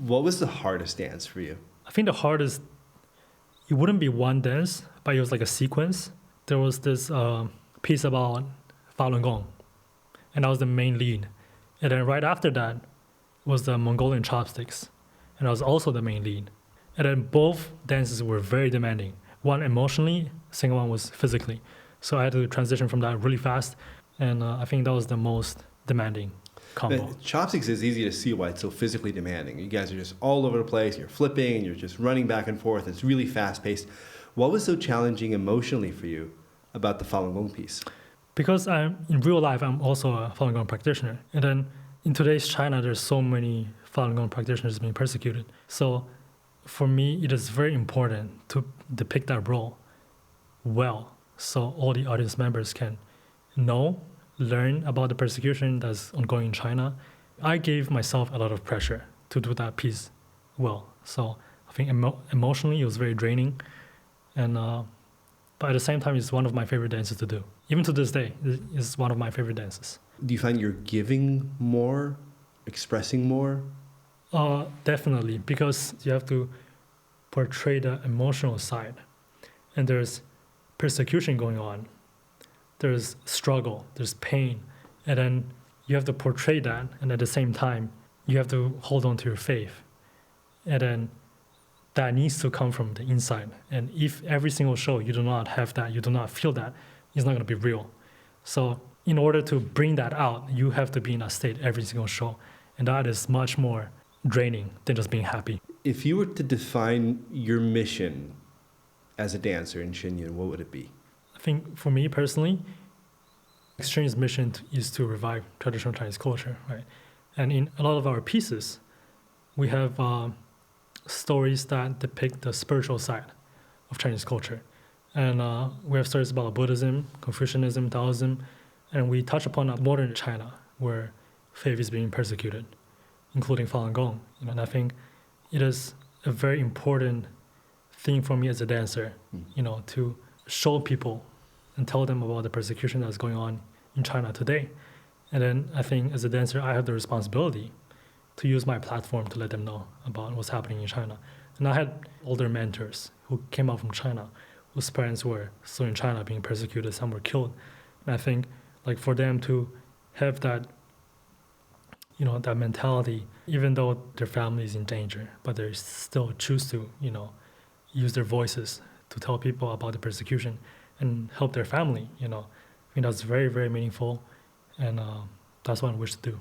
What was the hardest dance for you? I think the hardest, it wouldn't be one dance, but it was like a sequence. There was this piece about Falun Gong, and that was the main lead. And then right after that was the Mongolian chopsticks, and that was also the main lead. And then both dances were very demanding. One emotionally, second one was physically. So I had to transition from that really fast, and I think that was the most demanding combo. But chopsticks is easy to see why it's so physically demanding. You guys are just all over the place. You're flipping, and you're just running back and forth. It's really fast paced. What was so challenging emotionally for you about the Falun Gong piece? Because in real life, I'm also a Falun Gong practitioner. And then in today's China, there's so many Falun Gong practitioners being persecuted. So for me, it is very important to depict that role well, so all the audience members can know, learn about the persecution that's ongoing in China. I gave myself a lot of pressure to do that piece well. So I think emotionally, it was very draining. And but at the same time, it's one of my favorite dances to do. Even to this day, it's one of my favorite dances. Do you find you're giving more, expressing more? Definitely, because you have to portray the emotional side. And there's persecution going on. There's struggle, there's pain. And then you have to portray that. And at the same time, you have to hold on to your faith. And then that needs to come from the inside. And if every single show you do not have that, you do not feel that, it's not going to be real. So in order to bring that out, you have to be in a state every single show. And that is much more draining than just being happy. If you were to define your mission as a dancer in Shenyun, what would it be? I think for me personally, Exchange's mission is to revive traditional Chinese culture, right? And in a lot of our pieces, we have stories that depict the spiritual side of Chinese culture. And we have stories about Buddhism, Confucianism, Taoism, and we touch upon modern China, where faith is being persecuted, including Falun Gong. And I think it is a very important thing for me as a dancer, to show people and tell them about the persecution that's going on in China today. And then I think as a dancer, I have the responsibility to use my platform to let them know about what's happening in China. And I had older mentors who came out from China, whose parents were still in China being persecuted, some were killed. And I think for them to have that, that mentality, even though their family is in danger, but they still choose to, use their voices to tell people about the persecution and help their family, I think that's very, very meaningful. And that's what I wish to do.